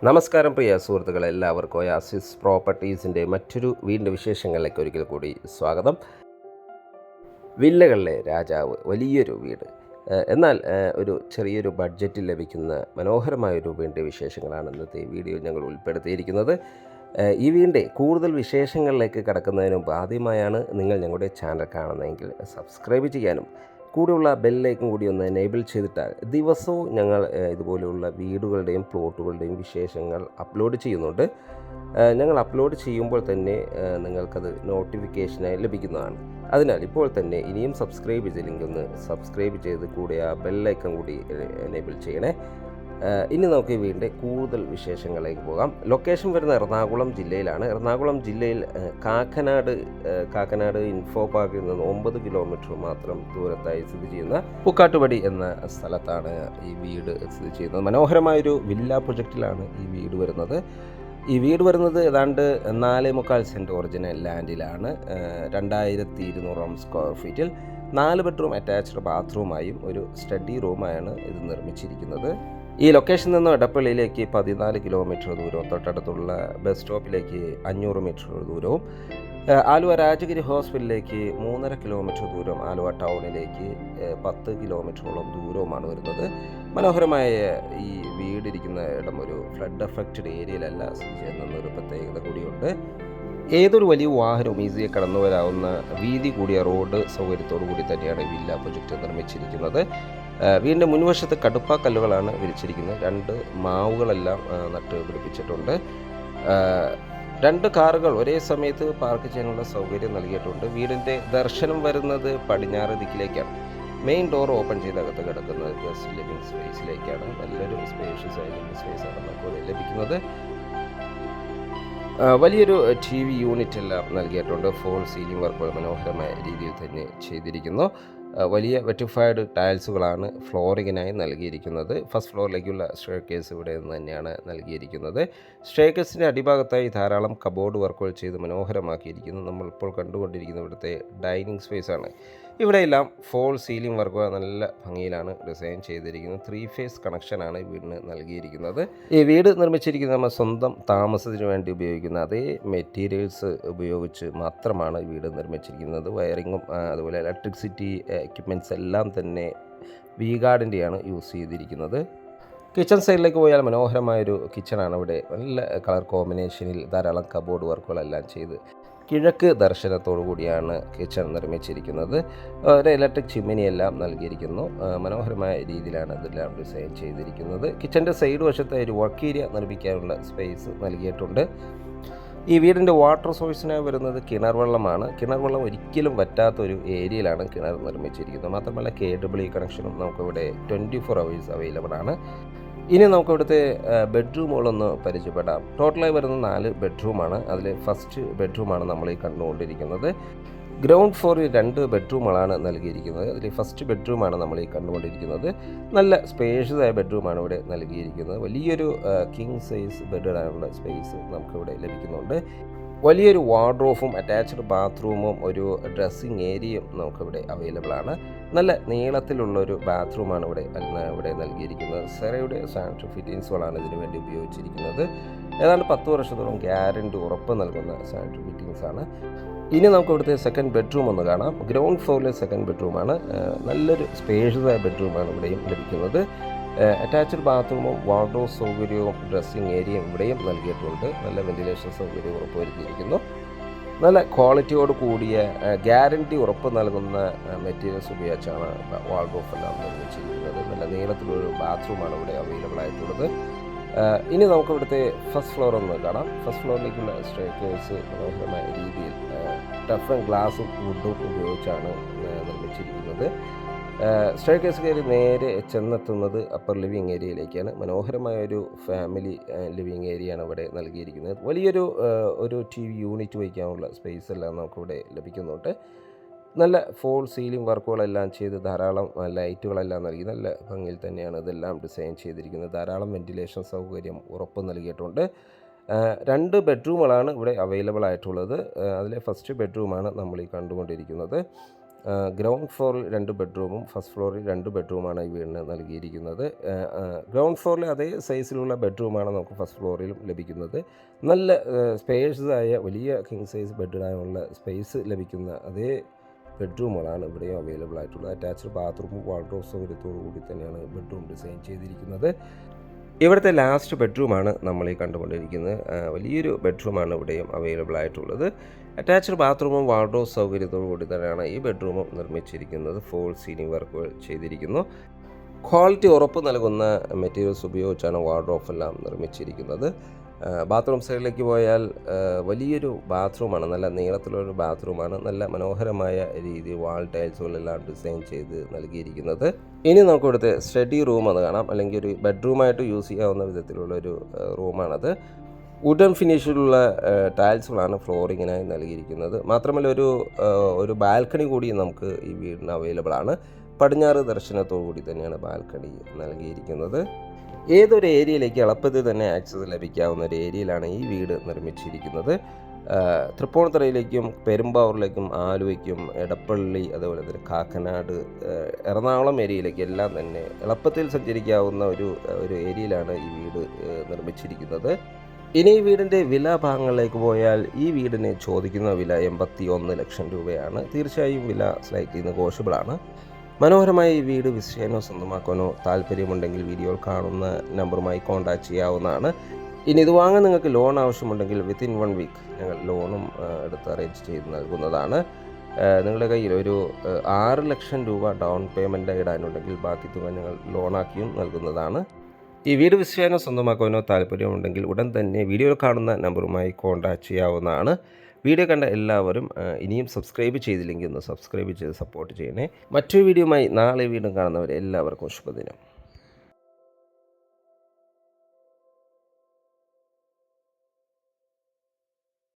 നമസ്കാരം പ്രിയ സുഹൃത്തുക്കളെ, എല്ലാവർക്കും ഒയാസിസ് പ്രോപ്പർട്ടീസിൻ്റെ മറ്റൊരു വീടിൻ്റെ വിശേഷങ്ങളിലേക്ക് ഒരിക്കൽ കൂടി സ്വാഗതം. വില്ലകളിലെ രാജാവ്, വലിയൊരു വീട്, എന്നാൽ ഒരു ചെറിയൊരു ബഡ്ജറ്റിൽ ലഭിക്കുന്ന മനോഹരമായൊരു വീടിൻ്റെ വിശേഷങ്ങളാണ് ഇന്നത്തെ വീഡിയോ ഞങ്ങൾ ഉൾപ്പെടുത്തിയിരിക്കുന്നത്. ഈ വീടിൻ്റെ കൂടുതൽ വിശേഷങ്ങളിലേക്ക് കടക്കുന്നതിന് മുമ്പ് ആദ്യമായാണ് നിങ്ങൾ ഞങ്ങളുടെ ചാനൽ കാണുന്നതെങ്കിൽ സബ്സ്ക്രൈബ് ചെയ്യാനും കൂടെയുള്ള ബെല്ലിലേക്കും കൂടി ഒന്ന് എനേബിൾ ചെയ്തിട്ടാൽ ദിവസവും ഞങ്ങൾ ഇതുപോലെയുള്ള വീടുകളുടെയും പ്ലോട്ടുകളുടെയും വിശേഷങ്ങൾ അപ്ലോഡ് ചെയ്യുന്നുണ്ട്. ഞങ്ങൾ അപ്ലോഡ് ചെയ്യുമ്പോൾ തന്നെ നിങ്ങൾക്കത് നോട്ടിഫിക്കേഷനായി ലഭിക്കുന്നതാണ്. അതിനാൽ ഇപ്പോൾ തന്നെ ഇനിയും സബ്സ്ക്രൈബ് ചെയ്തില്ലെങ്കിൽ ഒന്ന് സബ്സ്ക്രൈബ് ചെയ്ത് കൂടെ ആ ബെല്ലൈക്കൺ കൂടി എനേബിൾ ചെയ്യണേ. ഇനി നമുക്ക് ഈ വീടിൻ്റെ കൂടുതൽ വിശേഷങ്ങളിലേക്ക് പോകാം. ലൊക്കേഷൻ വരുന്ന എറണാകുളം ജില്ലയിലാണ്. എറണാകുളം ജില്ലയിൽ കാക്കനാട് ഇൻഫോ പാർക്കിൽ നിന്ന് 9 കിലോമീറ്റർ മാത്രം ദൂരത്തായി സ്ഥിതി ചെയ്യുന്ന പൂക്കാട്ടുപടി എന്ന സ്ഥലത്താണ് ഈ വീട് സ്ഥിതി ചെയ്യുന്നത്. മനോഹരമായൊരു വില്ല പ്രൊജക്റ്റിലാണ് ഈ വീട് വരുന്നത്. ഈ വീട് വരുന്നത് ഏതാണ്ട് 4.25 സെൻറ്റ് ഒറിജിനൽ ലാൻഡിലാണ്. 2200 സ്ക്വയർ ഫീറ്റിൽ 4 ബെഡ്റൂം അറ്റാച്ച്ഡ് ബാത്റൂമായും ഒരു സ്റ്റഡി റൂമായാണ് ഇത് നിർമ്മിച്ചിരിക്കുന്നത്. ഈ ലൊക്കേഷനിൽ നിന്ന് എടപ്പള്ളിയിലേക്ക് 14 കിലോമീറ്റർ ദൂരവും തൊട്ടടുത്തുള്ള ബസ് സ്റ്റോപ്പിലേക്ക് 500 മീറ്റർ ദൂരവും, ആലുവ രാജഗിരി ഹോസ്പിറ്റലിലേക്ക് 3.5 കിലോമീറ്റർ ദൂരം, ആലുവ ടൗണിലേക്ക് 10 കിലോമീറ്ററോളം ദൂരവുമാണ് വരുന്നത്. മനോഹരമായ ഈ വീടിരിക്കുന്ന ഇടം ഒരു ഫ്ലഡ് എഫക്റ്റഡ് ഏരിയയിലല്ല സ്ഥിതി ചെയ്യുന്നൊരു പ്രത്യേകത കൂടിയുണ്ട്. ഏതൊരു വലിയ വാഹനവും ഈസിയായി കടന്നു വരാവുന്ന വീതി കൂടിയ റോഡ് സൗകര്യത്തോടു കൂടി തന്നെയാണ് ഈ വില്ല പ്രൊജക്റ്റ് നിർമ്മിച്ചിരിക്കുന്നത്. വീടിൻ്റെ മുൻവശത്ത് കടുപ്പാക്കല്ലുകളാണ് വിരിച്ചിരിക്കുന്നത്. 2 മാവുകളെല്ലാം നട്ട് പിടിപ്പിച്ചിട്ടുണ്ട്. 2 കാറുകൾ ഒരേ സമയത്ത് പാർക്ക് ചെയ്യാനുള്ള സൗകര്യം നൽകിയിട്ടുണ്ട്. വീടിൻ്റെ ദർശനം വരുന്നത് പടിഞ്ഞാറ് ദിക്കിലേക്കാണ്. മെയിൻ ഡോർ ഓപ്പൺ ചെയ്ത് അകത്ത് കിടക്കുന്നത് ഗസ്റ്റ് ലിവിംഗ് സ്പേസിലേക്കാണ്. നല്ലൊരു സ്പേഷ്യസ് ആയ ലിവിംഗ് സ്പേസാണ് നമുക്ക് ലഭിക്കുന്നത്. വലിയൊരു TV യൂണിറ്റ് എല്ലാം നൽകിയിട്ടുണ്ട്. ഫോൾ സീലിംഗ് വർക്കുകൾ മനോഹരമായ രീതിയിൽ തന്നെ ചെയ്തിരിക്കുന്നു. വലിയ വെറ്റിഫൈഡ് ടൈൽസുകളാണ് ഫ്ലോറിങ്ങിനായി നൽകിയിരിക്കുന്നത്. ഫസ്റ്റ് ഫ്ലോറിലേക്കുള്ള സ്റ്റെയർകേസ് ഇവിടെ നിന്ന് തന്നെയാണ് നൽകിയിരിക്കുന്നത്. സ്റ്റെയർകേസിൻ്റെ അടിഭാഗത്തായി ധാരാളം കബോർഡ് വർക്കുകൾ ചെയ്ത് മനോഹരമാക്കിയിരിക്കുന്നു. നമ്മളിപ്പോൾ കണ്ടുകൊണ്ടിരിക്കുന്ന ഇവിടുത്തെ ഡൈനിങ് സ്പേസാണ്. ഇവിടെയെല്ലാം ഫോൾ സീലിംഗ് വർക്കുകൾ നല്ല ഭംഗിയിലാണ് ഡിസൈൻ ചെയ്തിരിക്കുന്നത്. 3 ഫേസ് കണക്ഷനാണ് വീടിന് നൽകിയിരിക്കുന്നത്. ഈ വീട് നിർമ്മിച്ചിരിക്കുന്ന നമ്മൾ സ്വന്തം താമസത്തിന് വേണ്ടി ഉപയോഗിക്കുന്ന അതേ മെറ്റീരിയൽസ് ഉപയോഗിച്ച് മാത്രമാണ് ഈ വീട് നിർമ്മിച്ചിരിക്കുന്നത്. വയറിങ്ങും അതുപോലെ ഇലക്ട്രിസിറ്റി എക്യുപ്മെൻറ്റ്സ് എല്ലാം തന്നെ V-ഗാർഡിൻ്റെയാണ് യൂസ് ചെയ്തിരിക്കുന്നത്. കിച്ചൺ സൈഡിലേക്ക് പോയാൽ മനോഹരമായൊരു കിച്ചണാണ്. ഇവിടെ നല്ല കളർ കോമ്പിനേഷനിൽ ധാരാളം കബോർഡ് വർക്കുകളെല്ലാം ചെയ്ത് കിഴക്ക് ദർശനത്തോടു കൂടിയാണ് കിച്ചൺ നിർമ്മിച്ചിരിക്കുന്നത്. ഒരു ഇലക്ട്രിക് ചിമ്മിനിയെല്ലാം നൽകിയിരിക്കുന്നു. മനോഹരമായ രീതിയിലാണ് ഇതെല്ലാം ഡിസൈൻ ചെയ്തിരിക്കുന്നത്. കിച്ചൻ്റെ സൈഡ് വശത്ത് ഒരു വർക്ക് ഏരിയ നിർമ്മിക്കാനുള്ള സ്പേസ് നൽകിയിട്ടുണ്ട്. ഈ വീടിൻ്റെ വാട്ടർ സോഴ്സിനായി വരുന്നത് കിണർ വെള്ളമാണ്. കിണർ വെള്ളം ഒരിക്കലും വറ്റാത്തൊരു ഏരിയയിലാണ് കിണർ നിർമ്മിച്ചിരിക്കുന്നത്. മാത്രമല്ല KEE കണക്ഷനും നമുക്കിവിടെ 24 hours അവൈലബിൾ ആണ്. ഇനി നമുക്ക് ഇവിടുത്തെ ബെഡ്റൂമുകളൊന്ന് പരിചയപ്പെടാം. ടോട്ടലായി വരുന്ന 4 ബെഡ്റൂമാണ്. അതിൽ ഫസ്റ്റ് ബെഡ്റൂമാണ് നമ്മൾ ഈ കണ്ടുകൊണ്ടിരിക്കുന്നത്. ഗ്രൗണ്ട് ഫ്ലോറിൽ 2 ബെഡ്റൂമുകളാണ് നൽകിയിരിക്കുന്നത്. അതിൽ ഫസ്റ്റ് ബെഡ്റൂമാണ് നമ്മൾ ഈ കണ്ടുകൊണ്ടിരിക്കുന്നത്. നല്ല സ്പേഷ്യസ് ആയ ബെഡ്റൂമാണ് ഇവിടെ നൽകിയിരിക്കുന്നത്. വലിയൊരു കിങ് സൈസ് ബെഡ് ഇടാനുള്ള സ്പേസ് നമുക്കിവിടെ ലഭിക്കുന്നുണ്ട്. വലിയൊരു വാർഡ്രോബും അറ്റാച്ച്ഡ് ബാത്റൂമും ഒരു ഡ്രസ്സിങ് ഏരിയയും നമുക്കിവിടെ അവൈലബിൾ ആണ്. നല്ല നീളത്തിലുള്ളൊരു ബാത്റൂമാണ് ഇവിടെ നൽകിയിരിക്കുന്നത്. സെറയുടെ സാനിറ്ററി ഫിറ്റിങ്സുകളാണ് ഇതിനു വേണ്ടി ഉപയോഗിച്ചിരിക്കുന്നത്. ഏതാണ്ട് 10 വർഷത്തോളം ഗ്യാരണ്ടി ഉറപ്പ് നൽകുന്ന സാനിറ്ററി ഫിറ്റിങ്സാണ്. ഇനി നമുക്ക് ഇവിടുത്തെ സെക്കൻഡ് ബെഡ്റൂം ഒന്ന് കാണാം. ഗ്രൗണ്ട് ഫ്ലോറിലെ സെക്കൻഡ് ബെഡ്റൂമാണ്. നല്ലൊരു സ്പേഷ്യസ് ആയ ബെഡ്റൂമാണ് ഇവിടെയും ലഭിക്കുന്നത്. അറ്റാച്ച്ഡ് ബാത്റൂമും വാർഡ്രോബ് സൗകര്യവും ഡ്രസ്സിങ് ഏരിയയും ഇവിടെയും നൽകിയിട്ടുണ്ട്. നല്ല വെന്റിലേഷൻ സൗകര്യം ഉറപ്പുവരുത്തിയിരിക്കുന്നു. നല്ല ക്വാളിറ്റിയോട് കൂടിയ ഗ്യാരണ്ടി ഉറപ്പ് നൽകുന്ന മെറ്റീരിയൽസ് ഉപയോഗിച്ചാണ് വാർഡ്രോബ് എല്ലാം നിർമ്മിച്ചിരിക്കുന്നത്. നല്ല നീളത്തിലൊരു ബാത്റൂമാണ് ഇവിടെ അവൈലബിൾ ആയിട്ടുള്ളത്. ഇനി നമുക്ക് ഇവിടുത്തെ ഫസ്റ്റ് ഫ്ലോർ ഒന്ന് കാണാം. ഫസ്റ്റ് ഫ്ലോറിലേക്കുള്ള സ്റ്റെയർകേസ് മനോഹരമായ രീതിയിൽ ടഫൻ ഗ്ലാസും വുഡും ഉപയോഗിച്ചാണ് നിർമ്മിച്ചിരിക്കുന്നത്. സ്റ്റെയർകേസ് കയറി നേരെ ചെന്നെത്തുന്നത് അപ്പർ ലിവിങ് ഏരിയയിലേക്കാണ്. മനോഹരമായൊരു ഫാമിലി ലിവിങ് ഏരിയയാണ് ഇവിടെ നൽകിയിരിക്കുന്നത്. വലിയൊരു TV യൂണിറ്റ് വയ്ക്കാനുള്ള സ്പേസ് എല്ലാം നമുക്കിവിടെ ലഭിക്കുന്നുണ്ട്. നല്ല ഫോൾ സീലിംഗ് വർക്കുകളെല്ലാം ചെയ്ത് ധാരാളം ലൈറ്റുകളെല്ലാം നൽകി നല്ല ഭംഗിയിൽ തന്നെയാണ് ഇതെല്ലാം ഡിസൈൻ ചെയ്തിരിക്കുന്നത്. ധാരാളം വെന്റിലേഷൻ സൗകര്യം ഉറപ്പ് നൽകിയിട്ടുണ്ട്. 2 ബെഡ്റൂമുകളാണ് ഇവിടെ അവൈലബിൾ ആയിട്ടുള്ളത്. അതിലെ ഫസ്റ്റ് ബെഡ്റൂമാണ് നമ്മൾ ഈ കണ്ടുകൊണ്ടിരിക്കുന്നത്. ഗ്രൗണ്ട് ഫ്ലോറിൽ 2 ബെഡ്റൂമും ഫസ്റ്റ് ഫ്ലോറിൽ 2 ബെഡ്റൂമാണ് ഈ വീടിന് നൽകിയിരിക്കുന്നത്. ഗ്രൗണ്ട് ഫ്ലോറിൽ അതേ സൈസിലുള്ള ബെഡ്റൂമാണ് നമുക്ക് ഫസ്റ്റ് ഫ്ലോറിലും ലഭിക്കുന്നത്. നല്ല സ്പേഷ്യസായ വലിയ കിങ് സൈസ് ബെഡിടാനുള്ള സ്പേസ് ലഭിക്കുന്ന അതേ ബെഡ്റൂമുകളാണ് ഇവിടെയും അവൈലബിൾ ആയിട്ടുള്ളത്. അറ്റാച്ച്ഡ് ബാത്റൂമും വാർഡ്രോബ് സൗകര്യത്തോടു കൂടി തന്നെയാണ് ബെഡ്റൂം ഡിസൈൻ ചെയ്തിരിക്കുന്നത്. ഇവിടുത്തെ ലാസ്റ്റ് ബെഡ്റൂമാണ് നമ്മൾ ഈ കണ്ടുകൊണ്ടിരിക്കുന്നത്. വലിയൊരു ബെഡ്റൂമാണ് ഇവിടെയും അവൈലബിൾ ആയിട്ടുള്ളത്. അറ്റാച്ച്ഡ് ബാത്റൂമും വാർഡ്രോബ് സൗകര്യത്തോടു കൂടി തന്നെയാണ് ഈ ബെഡ്റൂമും നിർമ്മിച്ചിരിക്കുന്നത്. ഫോൾ സീലിംഗ് വർക്കുകൾ ചെയ്തിരിക്കുന്നു. ക്വാളിറ്റി ഉറപ്പ് നൽകുന്ന മെറ്റീരിയൽസ് ഉപയോഗിച്ചാണ് വാർഡ്രോബ് എല്ലാം നിർമ്മിച്ചിരിക്കുന്നത്. ബാത്റൂം സൈഡിലേക്ക് പോയാൽ വലിയൊരു ബാത്റൂമാണ്, നല്ല നീളത്തിലൊരു ബാത്റൂമാണ്. നല്ല മനോഹരമായ രീതിയിൽ വാൾ ടൈൽസുകളെല്ലാം ഡിസൈൻ ചെയ്ത് നൽകിയിരിക്കുന്നത്. ഇനി നമുക്ക് ഇവിടുത്തെ സ്റ്റഡി റൂം എന്ന് കാണാം, അല്ലെങ്കിൽ ഒരു ബെഡ്റൂമായിട്ട് യൂസ് ചെയ്യാവുന്ന വിധത്തിലുള്ളൊരു റൂമാണത്. വുഡൻ ഫിനിഷിലുള്ള ടൈൽസുകളാണ് ഫ്ലോറിങ്ങിനായി നൽകിയിരിക്കുന്നത്. മാത്രമല്ല ഒരു ബാൽക്കണി കൂടി നമുക്ക് ഈ വീടിന് അവൈലബിൾ ആണ്. പടിഞ്ഞാറ് ദർശനത്തോടു കൂടി തന്നെയാണ് ബാൽക്കണി നൽകിയിരിക്കുന്നത്. ഏതൊരു ഏരിയയിലേക്ക് എളുപ്പത്തിൽ തന്നെ ആക്സസ് ലഭിക്കാവുന്ന ഒരു ഏരിയയിലാണ് ഈ വീട് നിർമ്മിച്ചിരിക്കുന്നത്. തൃപ്പൂണിത്തുറയിലേക്കും പെരുമ്പാവൂരിലേക്കും ആലുവയ്ക്കും എടപ്പള്ളി അതുപോലെ തന്നെ കാക്കനാട് എറണാകുളം ഏരിയയിലേക്ക് എല്ലാം തന്നെ എളുപ്പത്തിൽ സഞ്ചരിക്കാവുന്ന ഒരു ഏരിയയിലാണ് ഈ വീട് നിർമ്മിച്ചിരിക്കുന്നത്. ഇനി ഈ വീടിൻ്റെ വില ഭാഗങ്ങളിലേക്ക് പോയാൽ ഈ വീടിന് ചോദിക്കുന്ന വില 81 ലക്ഷം രൂപയാണ്. തീർച്ചയായും വില സ്ലൈറ്റ്ലി നെഗോഷ്യബിളാണ്. മനോഹരമായ ഈ വീട് വിശ്വസിക്കാനോ സ്വന്തമാക്കാനോ താല്പര്യമുണ്ടെങ്കിൽ വീഡിയോയിൽ കാണുന്ന നമ്പറുമായി കോൺടാക്റ്റ് ചെയ്യാവുന്നതാണ്. ഇനി ഇത് വാങ്ങാൻ നിങ്ങൾക്ക് ലോൺ ആവശ്യമുണ്ടെങ്കിൽ വിത്തിൻ 1 വീക്ക് ഞങ്ങൾ ലോണും എടുത്ത് അറേഞ്ച് ചെയ്ത് നൽകുന്നതാണ്. നിങ്ങളുടെ കയ്യിൽ ഒരു 6 ലക്ഷം രൂപ ഡൗൺ പേയ്മെൻറ്റ് ഇടാനുണ്ടെങ്കിൽ ബാക്കി തുക ഞങ്ങൾ ലോണാക്കിയും നൽകുന്നതാണ്. ഈ വീട് വിശ്വസിക്കാനോ സ്വന്തമാക്കാനോ താല്പര്യമുണ്ടെങ്കിൽ ഉടൻ തന്നെ വീഡിയോയിൽ കാണുന്ന നമ്പറുമായി കോൺടാക്റ്റ് ചെയ്യാവുന്നതാണ്. വീഡിയോ കണ്ട എല്ലാവരും ഇനിയും സബ്സ്ക്രൈബ് ചെയ്തില്ലെങ്കിൽ ഒന്ന് സബ്സ്ക്രൈബ് ചെയ്ത് സപ്പോർട്ട് ചെയ്യണേ. മറ്റൊരു വീഡിയോയുമായി നാളെ വീണ്ടും കാണുന്നവരെ എല്ലാവർക്കും ശുഭദിനം.